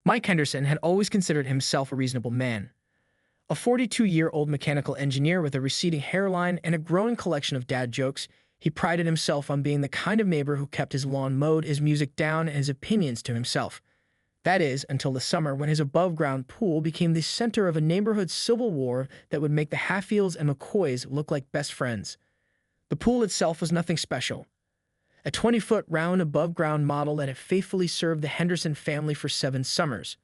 Mike Henderson had always considered himself a reasonable man. A 42-year-old mechanical engineer with a receding hairline and a growing collection of dad jokes, he prided himself on being the kind of neighbor who kept his lawn mowed, his music down, and his opinions to himself. That is, until the summer when his above-ground pool became the center of a neighborhood civil war that would make the Hatfields and McCoys look like best friends. The pool itself was nothing special. A 20-foot round above-ground model that had faithfully served the Henderson family for 7 summers.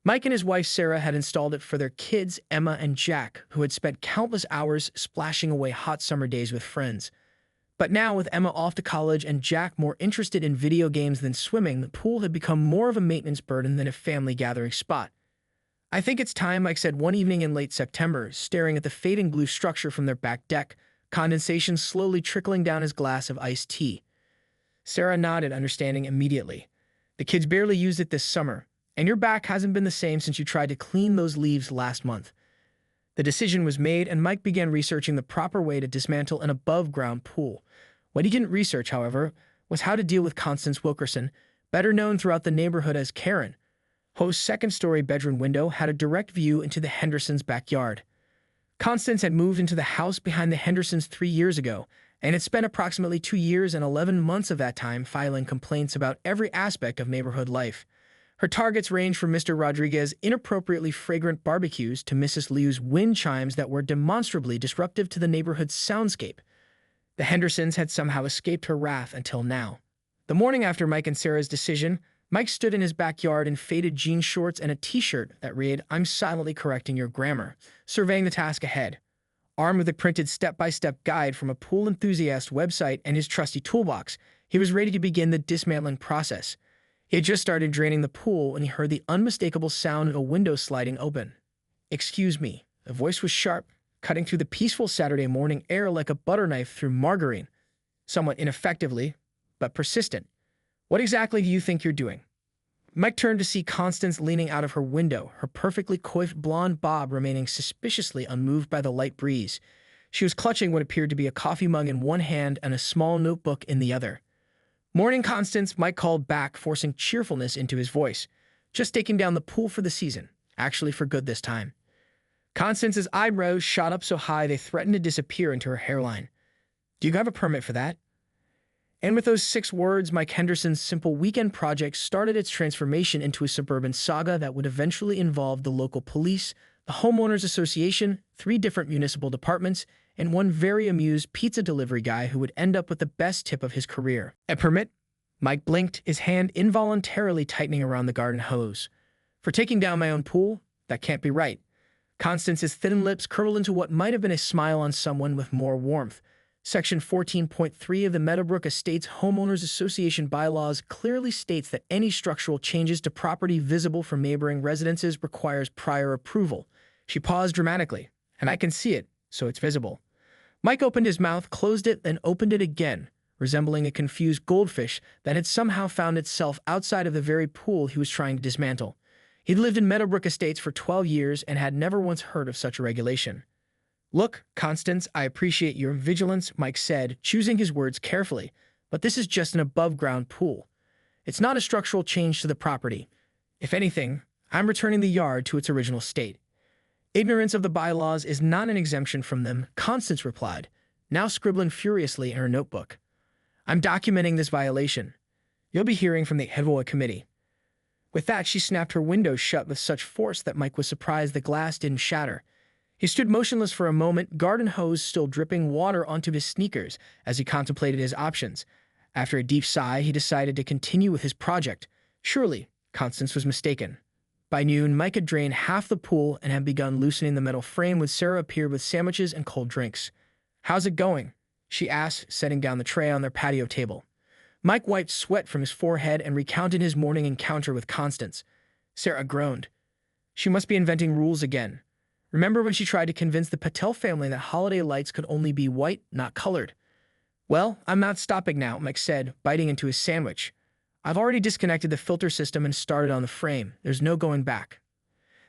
Mike and his wife Sarah had installed it for their kids, Emma and Jack, who had spent countless hours splashing away hot summer days with friends. But now, with Emma off to college and Jack more interested in video games than swimming, the pool had become more of a maintenance burden than a family gathering spot. "I think it's time," Mike said one evening in late September, staring at the fading blue structure from their back deck, condensation slowly trickling down his glass of iced tea. Sarah nodded, understanding immediately. "The kids barely used it this summer, and your back hasn't been the same since you tried to clean those leaves last month." The decision was made, and Mike began researching the proper way to dismantle an above-ground pool. What he didn't research, however, was how to deal with Constance Wilkerson, better known throughout the neighborhood as Karen. Ho's second-story bedroom window had a direct view into the Hendersons' backyard. Constance had moved into the house behind the Hendersons 3 years ago, and had spent approximately 2 years and 11 months of that time filing complaints about every aspect of neighborhood life. Her targets ranged from Mr. Rodriguez's inappropriately fragrant barbecues to Mrs. Liu's wind chimes that were demonstrably disruptive to the neighborhood's soundscape. The Hendersons had somehow escaped her wrath until now. The morning after Mike and Sarah's decision, Mike stood in his backyard in faded jean shorts and a t-shirt that read, "I'm silently correcting your grammar," surveying the task ahead. Armed with a printed step-by-step guide from a pool enthusiast website and his trusty toolbox, he was ready to begin the dismantling process. He had just started draining the pool when he heard the unmistakable sound of a window sliding open. "Excuse me." The voice was sharp, cutting through the peaceful Saturday morning air like a butter knife through margarine. Somewhat ineffectively, but persistent. "What exactly do you think you're doing?" Mike turned to see Constance leaning out of her window, her perfectly coiffed blonde bob remaining suspiciously unmoved by the light breeze. She was clutching what appeared to be a coffee mug in one hand and a small notebook in the other. "Morning, Constance," Mike called back, forcing cheerfulness into his voice. "Just taking down the pool for the season. Actually for good this time." Constance's eyebrows shot up so high they threatened to disappear into her hairline. "Do you have a permit for that?" And with those 6 words, Mike Henderson's simple weekend project started its transformation into a suburban saga that would eventually involve the local police, the homeowners association, 3 different municipal departments, and one very amused pizza delivery guy who would end up with the best tip of his career. "A permit?" Mike blinked, his hand involuntarily tightening around the garden hose. "For taking down my own pool? That can't be right." Constance's thin lips curled into what might have been a smile on someone with more warmth. Section 14.3 of the Meadowbrook Estates Homeowners Association bylaws clearly states that any structural changes to property visible from neighboring residences requires prior approval. She paused dramatically. "And I can see it, so it's visible." Mike opened his mouth, closed it, then opened it again, resembling a confused goldfish that had somehow found itself outside of the very pool he was trying to dismantle. He'd lived in Meadowbrook Estates for 12 years and had never once heard of such a regulation. "Look, Constance, I appreciate your vigilance," Mike said, choosing his words carefully, "but this is just an above-ground pool. It's not a structural change to the property. If anything, I'm returning the yard to its original state." "Ignorance of the bylaws is not an exemption from them," Constance replied, now scribbling furiously in her notebook. "I'm documenting this violation. You'll be hearing from the HEDWOA committee." With that, she snapped her window shut with such force that Mike was surprised the glass didn't shatter. He stood motionless for a moment, garden hose still dripping water onto his sneakers as he contemplated his options. After a deep sigh, he decided to continue with his project. Surely, Constance was mistaken. By noon, Mike had drained half the pool and had begun loosening the metal frame when Sarah appeared with sandwiches and cold drinks. "How's it going?" she asked, setting down the tray on their patio table. Mike wiped sweat from his forehead and recounted his morning encounter with Constance. Sarah groaned. She must be inventing rules again. Remember when she tried to convince the Patel family that holiday lights could only be white, not colored? "Well, I'm not stopping now," Mike said, biting into his sandwich. "I've already disconnected the filter system and started on the frame. There's no going back."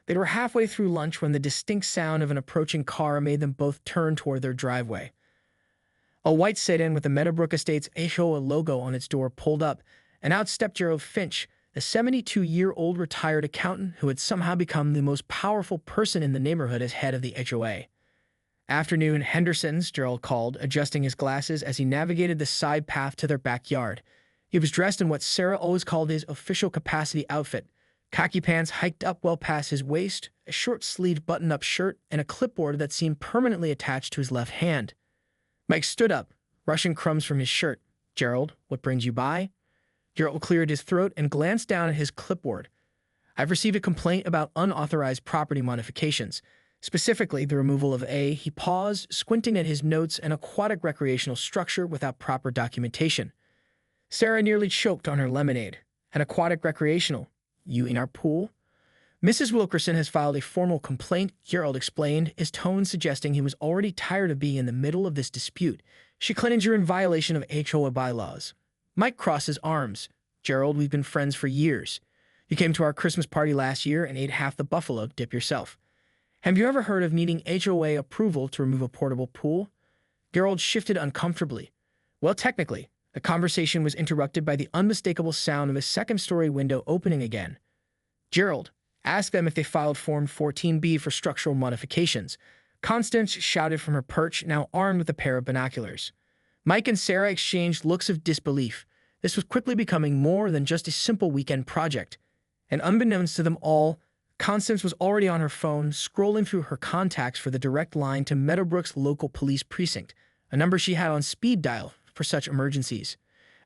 They were halfway through lunch when the distinct sound of an approaching car made them both turn toward their driveway. A white sedan with the Meadowbrook Estates HOA logo on its door pulled up, and out stepped Gerald Finch, the 72-year-old retired accountant who had somehow become the most powerful person in the neighborhood as head of the HOA. Afternoon, Henderson's, Gerald called, adjusting his glasses as he navigated the side path to their backyard. He was dressed in what Sarah always called his official capacity outfit, khaki pants hiked up well past his waist, a short-sleeved button-up shirt, and a clipboard that seemed permanently attached to his left hand. Mike stood up, brushing crumbs from his shirt. "Gerald, what brings you by?" Gerald cleared his throat and glanced down at his clipboard. "I've received a complaint about unauthorized property modifications, specifically the removal of a," he paused, squinting at his notes, "an aquatic recreational structure without proper documentation." Sarah nearly choked on her lemonade. "An aquatic recreational? You in our pool?" "Mrs. Wilkerson has filed a formal complaint," Gerald explained, his tone suggesting he was already tired of being in the middle of this dispute. "She claims you're in violation of HOA bylaws." Mike crossed his arms. "Gerald, we've been friends for years. You came to our Christmas party last year and ate half the buffalo dip yourself. Have you ever heard of needing HOA approval to remove a portable pool?" Gerald shifted uncomfortably. "Well, technically." The conversation was interrupted by the unmistakable sound of a second-story window opening again. "Gerald, ask them if they filed Form 14B for structural modifications," Constance shouted from her perch, now armed with a pair of binoculars. Mike and Sarah exchanged looks of disbelief. This was quickly becoming more than just a simple weekend project. And unbeknownst to them all, Constance was already on her phone, scrolling through her contacts for the direct line to Meadowbrook's local police precinct, a number she had on speed dial for such emergencies.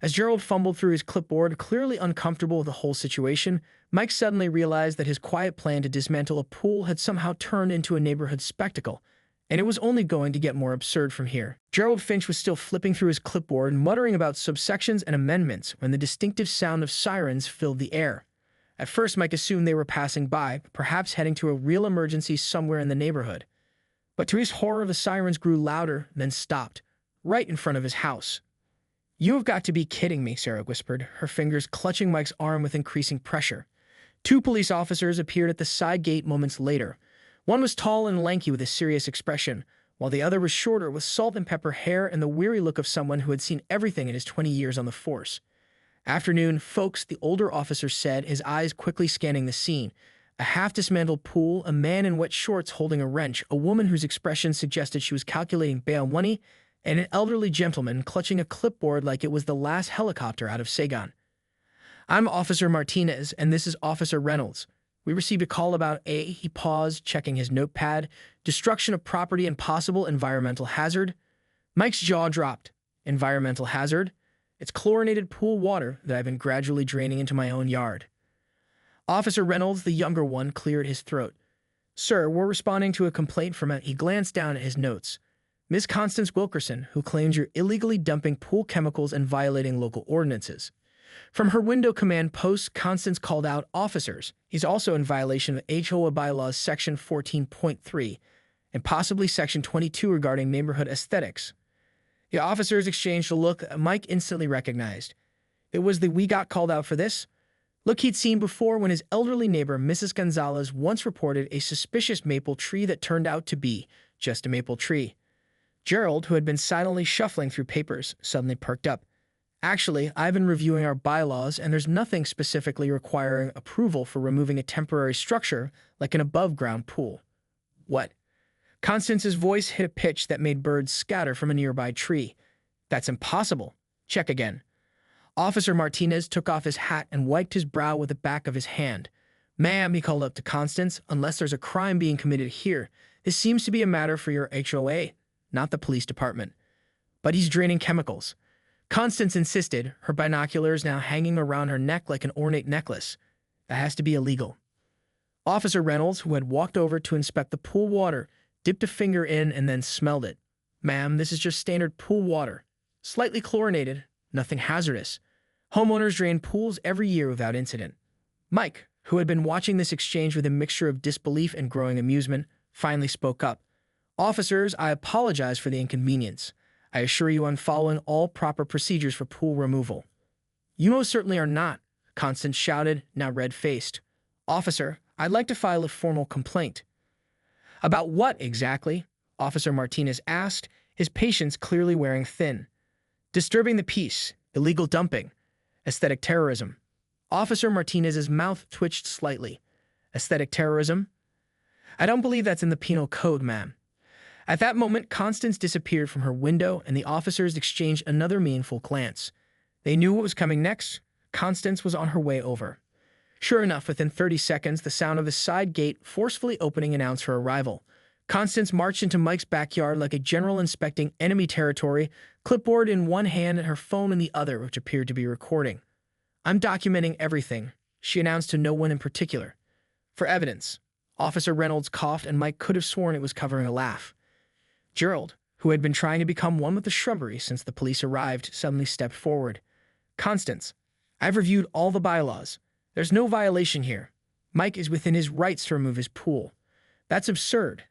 As Gerald fumbled through his clipboard, clearly uncomfortable with the whole situation, Mike suddenly realized that his quiet plan to dismantle a pool had somehow turned into a neighborhood spectacle, and it was only going to get more absurd from here. Gerald Finch was still flipping through his clipboard, muttering about subsections and amendments when the distinctive sound of sirens filled the air. At first, Mike assumed they were passing by, perhaps heading to a real emergency somewhere in the neighborhood. But to his horror, the sirens grew louder, then stopped, right in front of his house. "You have got to be kidding me," Sarah whispered, her fingers clutching Mike's arm with increasing pressure. Two police officers appeared at the side gate moments later. One was tall and lanky with a serious expression, while the other was shorter with salt and pepper hair and the weary look of someone who had seen everything in his 20 years on the force. "Afternoon, folks," the older officer said, his eyes quickly scanning the scene. A half-dismantled pool, a man in wet shorts holding a wrench, a woman whose expression suggested she was calculating bail money, and an elderly gentleman clutching a clipboard like it was the last helicopter out of Saigon. "I'm Officer Martinez, and this is Officer Reynolds. We received a call about a," he paused, checking his notepad, "destruction of property and possible environmental hazard." Mike's jaw dropped. "Environmental hazard? It's chlorinated pool water that I've been gradually draining into my own yard." Officer Reynolds, the younger one, cleared his throat. "Sir, we're responding to a complaint from a," he glanced down at his notes, "Miss Constance Wilkerson, who claims you're illegally dumping pool chemicals and violating local ordinances." From her window command post, Constance called out, "Officers, he's also in violation of HOA bylaws section 14.3 and possibly section 22 regarding neighborhood aesthetics." The officers exchanged a look that Mike instantly recognized. It was the "we got called out for this" look he'd seen before when his elderly neighbor, Mrs. Gonzalez, once reported a suspicious maple tree that turned out to be just a maple tree. Gerald, who had been silently shuffling through papers, suddenly perked up. "Actually, I've been reviewing our bylaws, and there's nothing specifically requiring approval for removing a temporary structure like an above-ground pool." "What?" Constance's voice hit a pitch that made birds scatter from a nearby tree. "That's impossible. Check again." Officer Martinez took off his hat and wiped his brow with the back of his hand. "Ma'am," he called up to Constance, "unless there's a crime being committed here, this seems to be a matter for your HOA, not the police department." "But he's draining chemicals." Constance insisted, her binoculars now hanging around her neck like an ornate necklace. "That has to be illegal." Officer Reynolds, who had walked over to inspect the pool water, dipped a finger in and then smelled it. "Ma'am, this is just standard pool water. Slightly chlorinated, nothing hazardous. Homeowners drain pools every year without incident." Mike, who had been watching this exchange with a mixture of disbelief and growing amusement, finally spoke up. "Officers, I apologize for the inconvenience. I assure you I'm following all proper procedures for pool removal." "You most certainly are not," Constance shouted, now red-faced. "Officer, I'd like to file a formal complaint." "About what exactly?" Officer Martinez asked, his patience clearly wearing thin. "Disturbing the peace, illegal dumping, aesthetic terrorism." Officer Martinez's mouth twitched slightly. Aesthetic terrorism? I don't believe that's in the penal code, ma'am. At that moment, Constance disappeared from her window, and the officers exchanged another meaningful glance. They knew what was coming next. Constance was on her way over. Sure enough, within 30 seconds, the sound of the side gate forcefully opening announced her arrival. Constance marched into Mike's backyard like a general inspecting enemy territory, clipboard in one hand and her phone in the other, which appeared to be recording. I'm documenting everything, she announced to no one in particular. For evidence. Officer Reynolds coughed, and Mike could have sworn it was covering a laugh. Gerald, who had been trying to become one with the shrubbery since the police arrived, suddenly stepped forward. Constance, I've reviewed all the bylaws. There's no violation here. Mike is within his rights to remove his pool. That's absurd.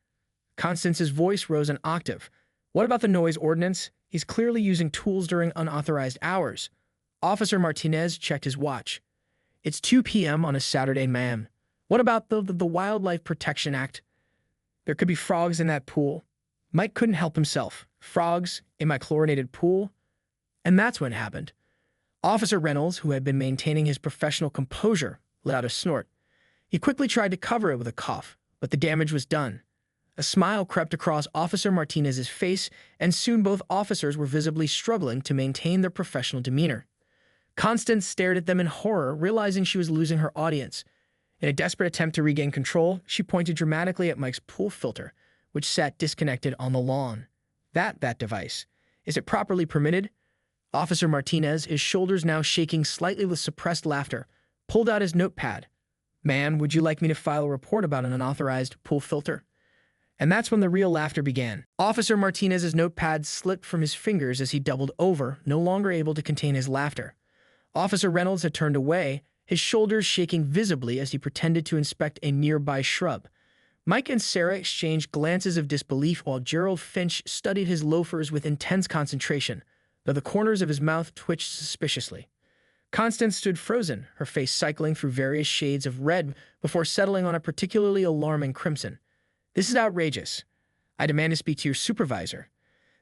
Constance's voice rose an octave. What about the noise ordinance? He's clearly using tools during unauthorized hours. Officer Martinez checked his watch. It's 2 p.m. on a Saturday, ma'am. What about the Wildlife Protection Act? There could be frogs in that pool. Mike couldn't help himself. Frogs in my chlorinated pool? And that's when it happened. Officer Reynolds, who had been maintaining his professional composure, let out a snort. He quickly tried to cover it with a cough, but the damage was done. A smile crept across Officer Martinez's face, and soon both officers were visibly struggling to maintain their professional demeanor. Constance stared at them in horror, realizing she was losing her audience. In a desperate attempt to regain control, she pointed dramatically at Mike's pool filter, which sat disconnected on the lawn. That device. Is it properly permitted? Officer Martinez, his shoulders now shaking slightly with suppressed laughter, pulled out his notepad. Ma'am, would you like me to file a report about an unauthorized pool filter? And that's when the real laughter began. Officer Martinez's notepad slipped from his fingers as he doubled over, no longer able to contain his laughter. Officer Reynolds had turned away, his shoulders shaking visibly as he pretended to inspect a nearby shrub. Mike and Sarah exchanged glances of disbelief while Gerald Finch studied his loafers with intense concentration, though the corners of his mouth twitched suspiciously. Constance stood frozen, her face cycling through various shades of red before settling on a particularly alarming crimson. This is outrageous. I demand to speak to your supervisor.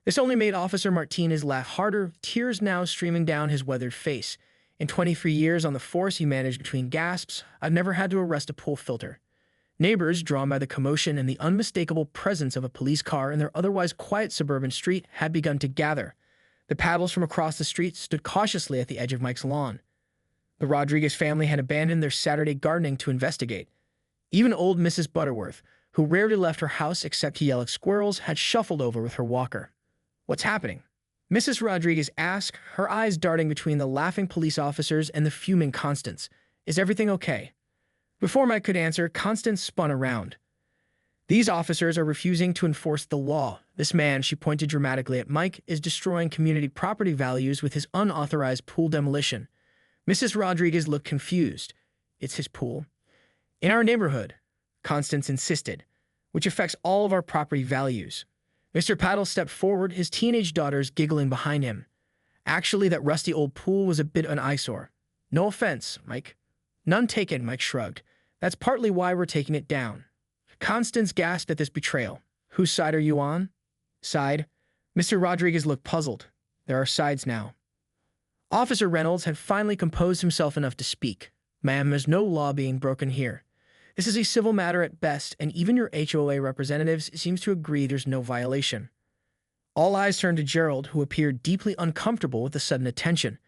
This only made Officer Martinez laugh harder, tears now streaming down his weathered face. In 23 years on the force, he managed between gasps, I've never had to arrest a pool filter. Neighbors, drawn by the commotion and the unmistakable presence of a police car in their otherwise quiet suburban street, had begun to gather. The paddles from across the street stood cautiously at the edge of Mike's lawn. The Rodriguez family had abandoned their Saturday gardening to investigate. Even old Mrs. Butterworth, who rarely left her house except to yell at squirrels, had shuffled over with her walker. What's happening? Mrs. Rodriguez asked, her eyes darting between the laughing police officers and the fuming Constance. Is everything okay? Before Mike could answer, Constance spun around. These officers are refusing to enforce the law. This man, she pointed dramatically at Mike, is destroying community property values with his unauthorized pool demolition. Mrs. Rodriguez looked confused. It's his pool. In our neighborhood, Constance insisted, which affects all of our property values. Mr. Paddle stepped forward, his teenage daughters giggling behind him. Actually, that rusty old pool was a bit of an eyesore. No offense, Mike. None taken, Mike shrugged. That's partly why we're taking it down. Constance gasped at this betrayal. Whose side are you on? Side? Mr. Rodriguez looked puzzled. There are sides now. Officer Reynolds had finally composed himself enough to speak. Ma'am, there's no law being broken here. This is a civil matter at best, and even your HOA representatives seems to agree there's no violation. All eyes turned to Gerald, who appeared deeply uncomfortable with the sudden attention.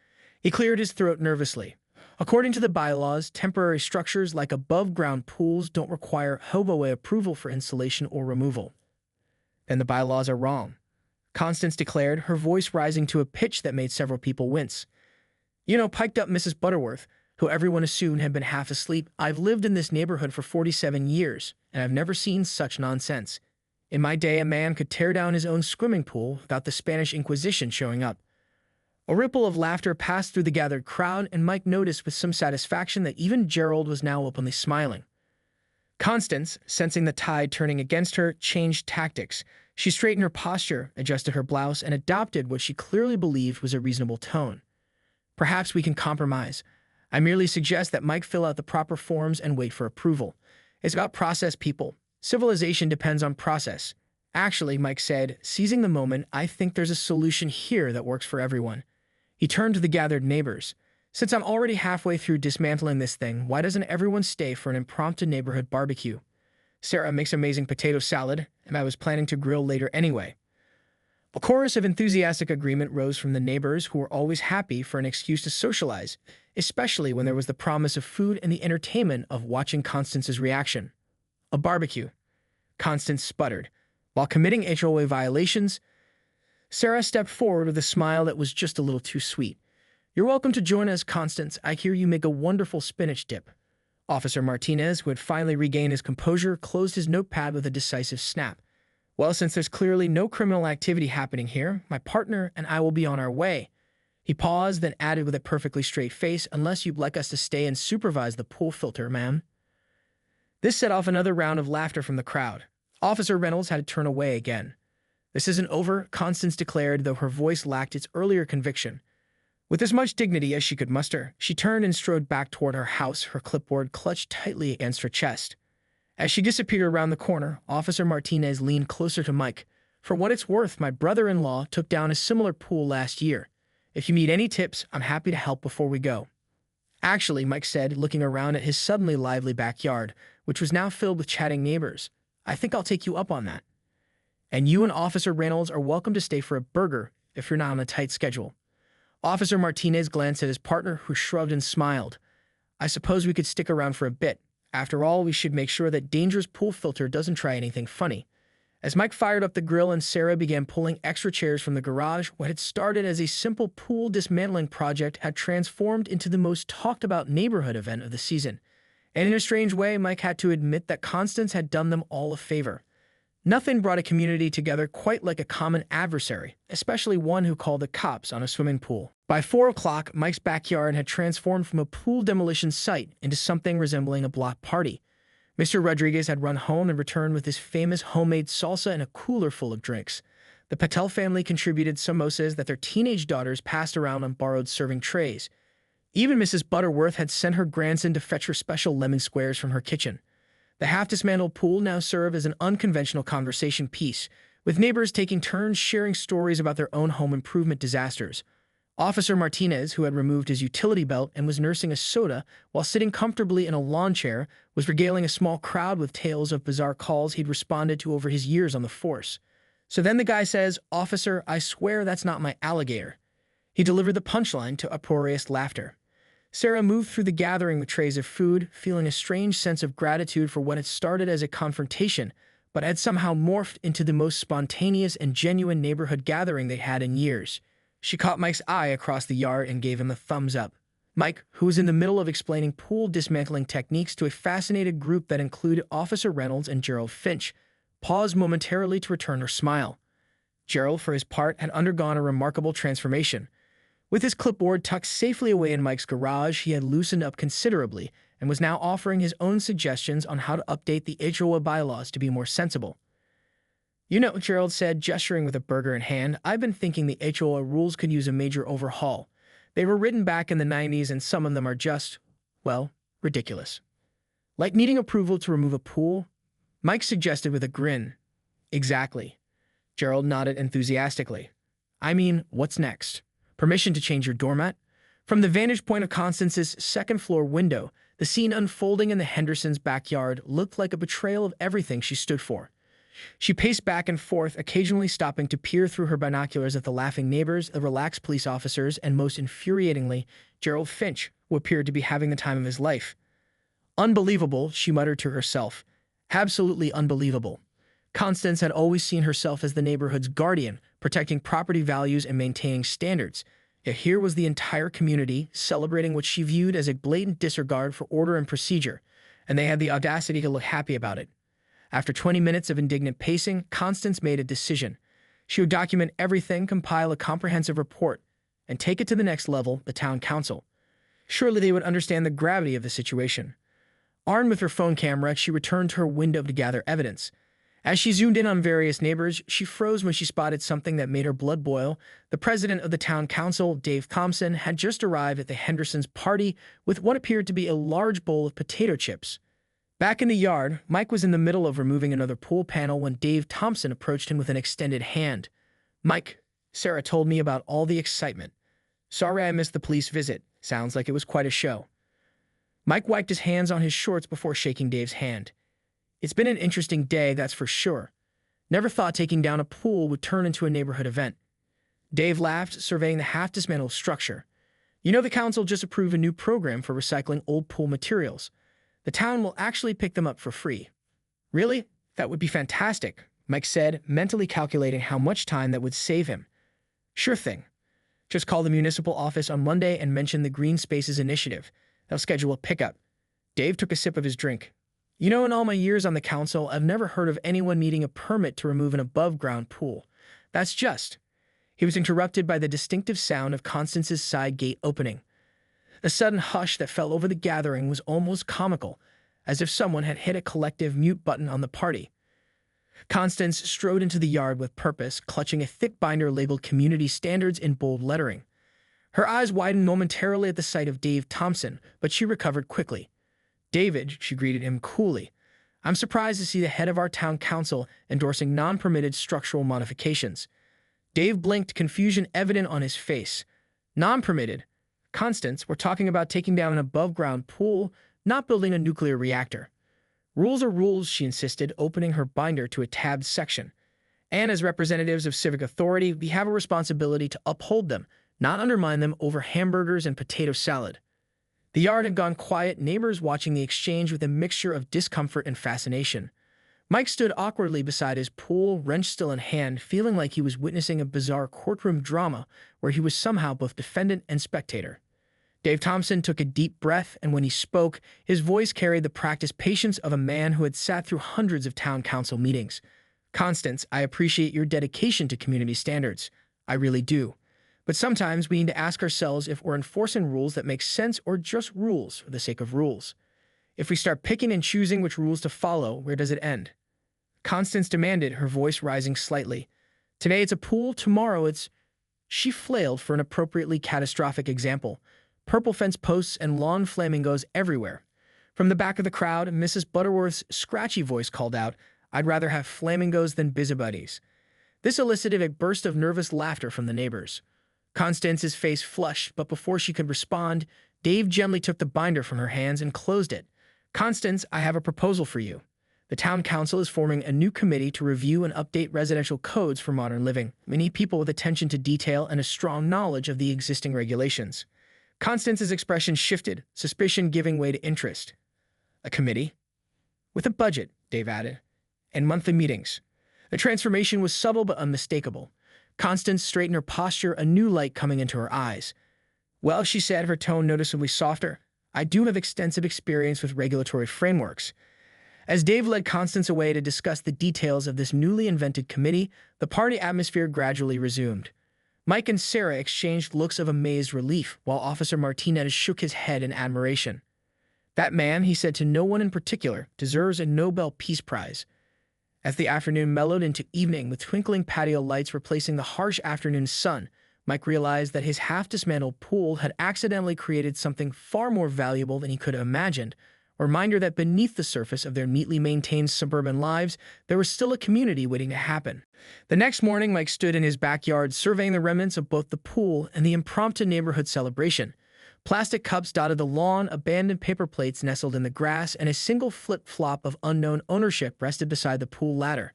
He cleared his throat nervously. According to the bylaws, temporary structures like above-ground pools don't require HOA approval for installation or removal. Then the bylaws are wrong, Constance declared, her voice rising to a pitch that made several people wince. Piked up Mrs. Butterworth, who everyone assumed had been half asleep. I've lived in this neighborhood for 47 years, and I've never seen such nonsense. In my day, a man could tear down his own swimming pool without the Spanish Inquisition showing up. A ripple of laughter passed through the gathered crowd, and Mike noticed with some satisfaction that even Gerald was now openly smiling. Constance, sensing the tide turning against her, changed tactics. She straightened her posture, adjusted her blouse, and adopted what she clearly believed was a reasonable tone. Perhaps we can compromise. I merely suggest that Mike fill out the proper forms and wait for approval. It's about process, people. Civilization depends on process. Actually, Mike said, seizing the moment, I think there's a solution here that works for everyone. He turned to the gathered neighbors. Since I'm already halfway through dismantling this thing, why doesn't everyone stay for an impromptu neighborhood barbecue? Sarah makes amazing potato salad, and I was planning to grill later anyway. A chorus of enthusiastic agreement rose from the neighbors who were always happy for an excuse to socialize, especially when there was the promise of food and the entertainment of watching Constance's reaction. A barbecue. Constance sputtered. While committing HOA violations, Sarah stepped forward with a smile that was just a little too sweet. "You're welcome to join us, Constance. I hear you make a wonderful spinach dip." Officer Martinez, who had finally regained his composure, closed his notepad with a decisive snap. "Well, since there's clearly no criminal activity happening here, my partner and I will be on our way." He paused, then added with a perfectly straight face, "Unless you'd like us to stay and supervise the pool filter, ma'am." This set off another round of laughter from the crowd. Officer Reynolds had to turn away again. "This isn't over," Constance declared, though her voice lacked its earlier conviction. With as much dignity as she could muster, she turned and strode back toward her house, her clipboard clutched tightly against her chest. As she disappeared around the corner, Officer Martinez leaned closer to Mike. "For what it's worth, my brother-in-law took down a similar pool last year. If you need any tips, I'm happy to help before we go." "Actually," Mike said, looking around at his suddenly lively backyard, which was now filled with chatting neighbors, "I think I'll take you up on that. And you and Officer Reynolds are welcome to stay for a burger if you're not on a tight schedule." Officer Martinez glanced at his partner, who shrugged and smiled. "I suppose we could stick around for a bit. After all, we should make sure that Danger's pool filter doesn't try anything funny." As Mike fired up the grill and Sarah began pulling extra chairs from the garage, what had started as a simple pool dismantling project had transformed into the most talked-about neighborhood event of the season. And in a strange way, Mike had to admit that Constance had done them all a favor. Nothing brought a community together quite like a common adversary, especially one who called the cops on a swimming pool. By 4 o'clock, Mike's backyard had transformed from a pool demolition site into something resembling a block party. Mr. Rodriguez had run home and returned with his famous homemade salsa and a cooler full of drinks. The Patel family contributed samosas that their teenage daughters passed around on borrowed serving trays. Even Mrs. Butterworth had sent her grandson to fetch her special lemon squares from her kitchen. The half-dismantled pool now served as an unconventional conversation piece, with neighbors taking turns sharing stories about their own home improvement disasters. Officer Martinez, who had removed his utility belt and was nursing a soda while sitting comfortably in a lawn chair, was regaling a small crowd with tales of bizarre calls he'd responded to over his years on the force. So then the guy says, "Officer, I swear that's not my alligator." He delivered the punchline to uproarious laughter. Sarah moved through the gathering with trays of food, feeling a strange sense of gratitude for what had started as a confrontation, but had somehow morphed into the most spontaneous and genuine neighborhood gathering they had in years. She caught Mike's eye across the yard and gave him a thumbs up. Mike, who was in the middle of explaining pool dismantling techniques to a fascinated group that included Officer Reynolds and Gerald Finch, paused momentarily to return her smile. Gerald, for his part, had undergone a remarkable transformation. With his clipboard tucked safely away in Mike's garage, he had loosened up considerably and was now offering his own suggestions on how to update the HOA bylaws to be more sensible. "You know," Gerald said, gesturing with a burger in hand, "I've been thinking the HOA rules could use a major overhaul. They were written back in the 90s and some of them are just, well, ridiculous. Like needing approval to remove a pool?" Mike suggested with a grin. "Exactly." Gerald nodded enthusiastically. "I mean, what's next? Permission to change your doormat?" From the vantage point of Constance's second-floor window, the scene unfolding in the Hendersons' backyard looked like a betrayal of everything she stood for. She paced back and forth, occasionally stopping to peer through her binoculars at the laughing neighbors, the relaxed police officers, and most infuriatingly, Gerald Finch, who appeared to be having the time of his life. "Unbelievable," she muttered to herself. "Absolutely unbelievable." Constance had always seen herself as the neighborhood's guardian, protecting property values and maintaining standards. Yet here was the entire community celebrating what she viewed as a blatant disregard for order and procedure, and they had the audacity to look happy about it. After 20 minutes of indignant pacing, Constance made a decision. She would document everything, compile a comprehensive report, and take it to the next level, the town council. Surely they would understand the gravity of the situation. Armed with her phone camera, she returned to her window to gather evidence. As she zoomed in on various neighbors, she froze when she spotted something that made her blood boil. The president of the town council, Dave Thompson, had just arrived at the Hendersons' party with what appeared to be a large bowl of potato chips. Back in the yard, Mike was in the middle of removing another pool panel when Dave Thompson approached him with an extended hand. "Mike, Sarah told me about all the excitement." Sorry I missed the police visit. Sounds like it was quite a show. Mike wiped his hands on his shorts before shaking Dave's hand. It's been an interesting day, that's for sure. Never thought taking down a pool would turn into a neighborhood event. Dave laughed, surveying the half-dismantled structure. You know, the council just approved a new program for recycling old pool materials. The town will actually pick them up for free. Really? That would be fantastic, Mike said, mentally calculating how much time that would save him. Sure thing. Just call the municipal office on Monday and mention the Green Spaces Initiative. They'll schedule a pickup. Dave took a sip of his drink. You know, in all my years on the council, I've never heard of anyone needing a permit to remove an above-ground pool. That's just. He was interrupted by the distinctive sound of Constance's side gate opening. The sudden hush that fell over the gathering was almost comical, as if someone had hit a collective mute button on the party. Constance strode into the yard with purpose, clutching a thick binder labeled Community Standards in bold lettering. Her eyes widened momentarily at the sight of Dave Thompson, but she recovered quickly. David, she greeted him coolly. I'm surprised to see the head of our town council endorsing non-permitted structural modifications. Dave blinked, confusion evident on his face. Non-permitted? Constance, we're talking about taking down an above-ground pool, not building a nuclear reactor. Rules are rules, she insisted, opening her binder to a tabbed section. And as representatives of civic authority, we have a responsibility to uphold them, not undermine them over hamburgers and potato salad. The yard had gone quiet, neighbors watching the exchange with a mixture of discomfort and fascination. Mike stood awkwardly beside his pool, wrench still in hand, feeling like he was witnessing a bizarre courtroom drama where he was somehow both defendant and spectator. Dave Thompson took a deep breath, and when he spoke, his voice carried the practiced patience of a man who had sat through hundreds of town council meetings. Constance, I appreciate your dedication to community standards. I really do. But sometimes we need to ask ourselves if we're enforcing rules that make sense or just rules for the sake of rules. If we start picking and choosing which rules to follow, where does it end? Constance demanded, her voice rising slightly. Today it's a pool, tomorrow it's... She flailed for an appropriately catastrophic example. Purple fence posts and lawn flamingos everywhere. From the back of the crowd, Mrs. Butterworth's scratchy voice called out, I'd rather have flamingos than busybodies. This elicited a burst of nervous laughter from the neighbors. Constance's face flushed, but before she could respond, Dave gently took the binder from her hands and closed it. Constance, I have a proposal for you. The town council is forming a new committee to review and update residential codes for modern living. We need people with attention to detail and a strong knowledge of the existing regulations. Constance's expression shifted, suspicion giving way to interest. A committee? With a budget, Dave added, and monthly meetings. The transformation was subtle but unmistakable. Constance straightened her posture, a new light coming into her eyes. Well, she said, her tone noticeably softer, I do have extensive experience with regulatory frameworks. As Dave led Constance away to discuss the details of this newly invented committee, the party atmosphere gradually resumed. Mike and Sarah exchanged looks of amazed relief, while Officer Martinez shook his head in admiration. That man, he said to no one in particular, deserves a Nobel Peace Prize. As the afternoon mellowed into evening with twinkling patio lights replacing the harsh afternoon sun, Mike realized that his half-dismantled pool had accidentally created something far more valuable than he could have imagined, a reminder that beneath the surface of their neatly maintained suburban lives, there was still a community waiting to happen. The next morning, Mike stood in his backyard surveying the remnants of both the pool and the impromptu neighborhood celebration. Plastic cups dotted the lawn, abandoned paper plates nestled in the grass, and a single flip-flop of unknown ownership rested beside the pool ladder.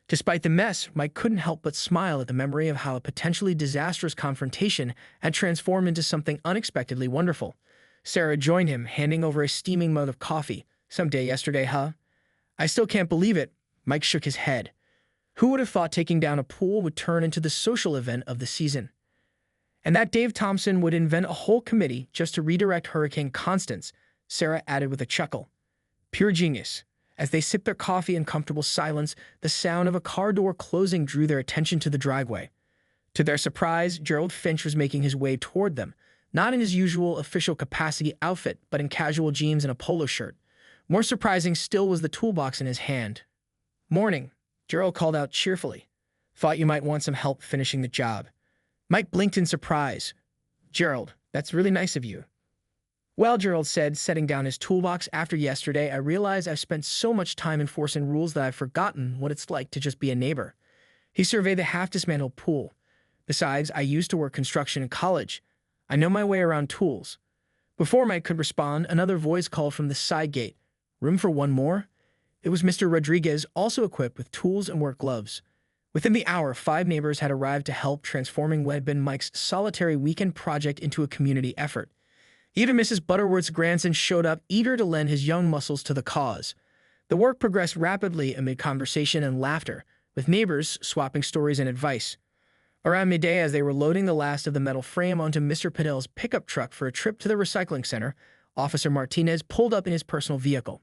Despite the mess, Mike couldn't help but smile at the memory of how a potentially disastrous confrontation had transformed into something unexpectedly wonderful. Sarah joined him, handing over a steaming mug of coffee. Some day yesterday, huh? I still can't believe it. Mike shook his head. Who would have thought taking down a pool would turn into the social event of the season? And that Dave Thompson would invent a whole committee just to redirect Hurricane Constance, Sarah added with a chuckle. Pure genius. As they sipped their coffee in comfortable silence, the sound of a car door closing drew their attention to the driveway. To their surprise, Gerald Finch was making his way toward them, not in his usual official capacity outfit, but in casual jeans and a polo shirt. More surprising still was the toolbox in his hand. Morning, Gerald called out cheerfully. Thought you might want some help finishing the job. Mike blinked in surprise. Gerald, that's really nice of you. Well, Gerald said, setting down his toolbox, after yesterday, I realized I've spent so much time enforcing rules that I've forgotten what it's like to just be a neighbor. He surveyed the half-dismantled pool. Besides, I used to work construction in college. I know my way around tools. Before Mike could respond, another voice called from the side gate. Room for one more? It was Mr. Rodriguez, also equipped with tools and work gloves. Within the hour, 5 neighbors had arrived to help, transforming what had been Mike's solitary weekend project into a community effort. Even Mrs. Butterworth's grandson showed up, eager to lend his young muscles to the cause. The work progressed rapidly amid conversation and laughter, with neighbors swapping stories and advice. Around midday, as they were loading the last of the metal frame onto Mr. Patel's pickup truck for a trip to the recycling center, Officer Martinez pulled up in his personal vehicle.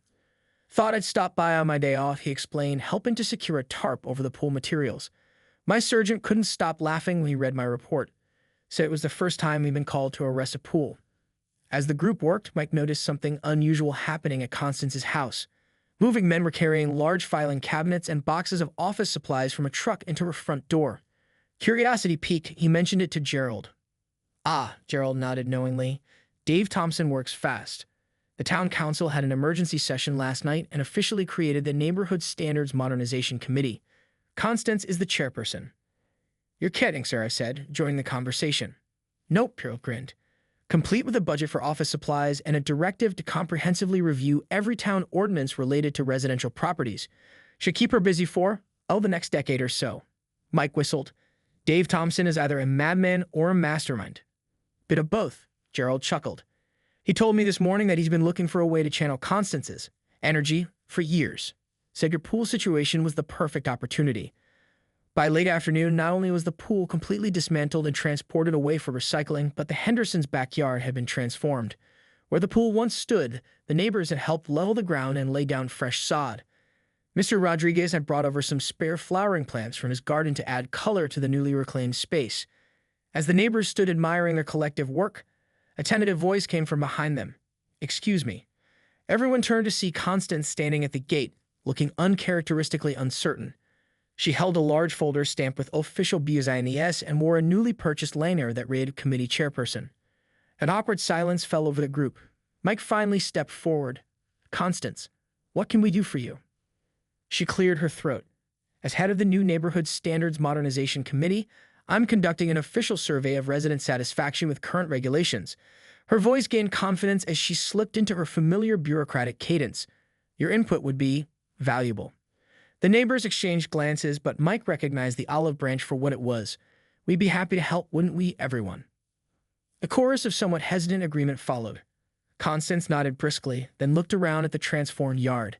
Thought I'd stop by on my day off, he explained, helping to secure a tarp over the pool materials. My sergeant couldn't stop laughing when he read my report. Said it was the first time we'd been called to arrest a pool. As the group worked, Mike noticed something unusual happening at Constance's house. Moving men were carrying large filing cabinets and boxes of office supplies from a truck into her front door. Curiosity piqued, he mentioned it to Gerald. Ah, Gerald nodded knowingly. Dave Thompson works fast. The town council had an emergency session last night and officially created the Neighborhood Standards Modernization Committee. Constance is the chairperson. You're kidding, sir, I said, joining the conversation. Nope, Gerald grinned. Complete with a budget for office supplies and a directive to comprehensively review every town ordinance related to residential properties. Should keep her busy for, the next decade or so. Mike whistled. Dave Thompson is either a madman or a mastermind. Bit of both, Gerald chuckled. He told me this morning that he's been looking for a way to channel Constance's energy for years. Said your pool situation was the perfect opportunity. By late afternoon, not only was the pool completely dismantled and transported away for recycling, but the Hendersons' backyard had been transformed. Where the pool once stood, the neighbors had helped level the ground and lay down fresh sod. Mr. Rodriguez had brought over some spare flowering plants from his garden to add color to the newly reclaimed space. As the neighbors stood admiring their collective work, a tentative voice came from behind them. Excuse me. Everyone turned to see Constance standing at the gate, looking uncharacteristically uncertain. She held a large folder stamped with official business and wore a newly purchased lanyard that read committee chairperson. An awkward silence fell over the group. Mike finally stepped forward. Constance, what can we do for you? She cleared her throat. As head of the new Neighborhood Standards Modernization Committee, I'm conducting an official survey of resident satisfaction with current regulations. Her voice gained confidence as she slipped into her familiar bureaucratic cadence. Your input would be valuable. The neighbors exchanged glances, but Mike recognized the olive branch for what it was. We'd be happy to help, wouldn't we, everyone? A chorus of somewhat hesitant agreement followed. Constance nodded briskly, then looked around at the transformed yard.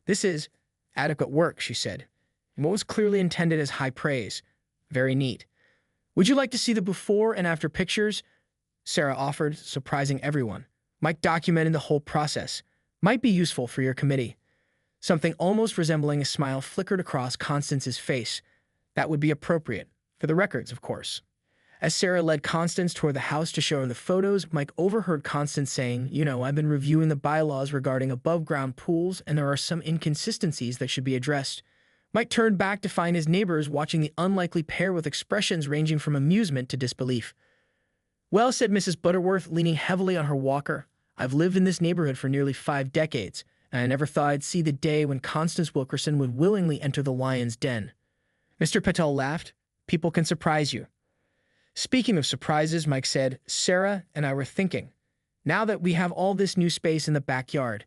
This is adequate work, she said, and what was clearly intended as high praise. Very neat. Would you like to see the before and after pictures? Sarah offered, surprising everyone. Mike documented the whole process. Might be useful for your committee. Something almost resembling a smile flickered across Constance's face. That would be appropriate. For the records, of course. As Sarah led Constance toward the house to show her the photos, Mike overheard Constance saying, I've been reviewing the bylaws regarding above-ground pools, and there are some inconsistencies that should be addressed. Mike turned back to find his neighbors watching the unlikely pair with expressions ranging from amusement to disbelief. Well, said Mrs. Butterworth, leaning heavily on her walker, I've lived in this neighborhood for nearly 5 decades, and I never thought I'd see the day when Constance Wilkerson would willingly enter the lion's den. Mr. Patel laughed. People can surprise you. Speaking of surprises, Mike said, Sarah and I were thinking, now that we have all this new space in the backyard,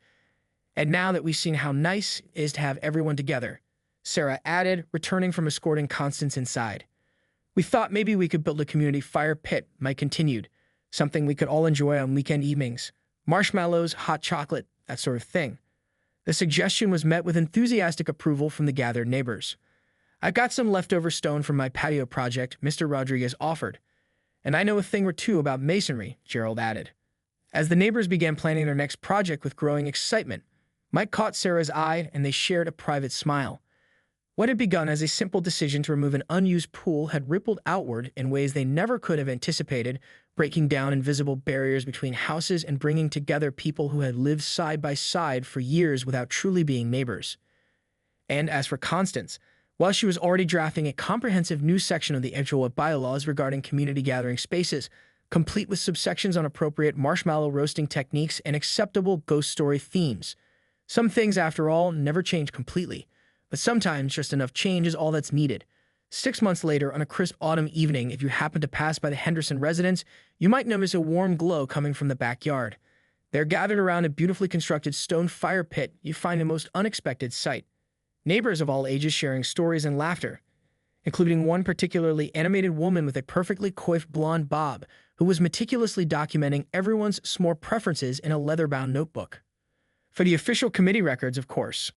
and now that we've seen how nice it is to have everyone together, Sarah added, returning from escorting Constance inside. We thought maybe we could build a community fire pit, Mike continued, something we could all enjoy on weekend evenings. Marshmallows, hot chocolate, that sort of thing. The suggestion was met with enthusiastic approval from the gathered neighbors. I've got some leftover stone from my patio project, Mr. Rodriguez offered. And I know a thing or two about masonry, Gerald added. As the neighbors began planning their next project with growing excitement, Mike caught Sarah's eye and they shared a private smile. What had begun as a simple decision to remove an unused pool had rippled outward in ways they never could have anticipated, breaking down invisible barriers between houses and bringing together people who had lived side by side for years without truly being neighbors. And as for Constance, while she was already drafting a comprehensive new section of the Edgewood bylaws regarding community gathering spaces, complete with subsections on appropriate marshmallow roasting techniques and acceptable ghost story themes. Some things, after all, never change completely, but sometimes just enough change is all that's needed. 6 months later, on a crisp autumn evening, if you happen to pass by the Henderson residence, you might notice a warm glow coming from the backyard. There, gathered around a beautifully constructed stone fire pit, you find a most unexpected sight. Neighbors of all ages sharing stories and laughter, including one particularly animated woman with a perfectly coiffed blonde bob who was meticulously documenting everyone's s'more preferences in a leather-bound notebook. For the official committee records, of course.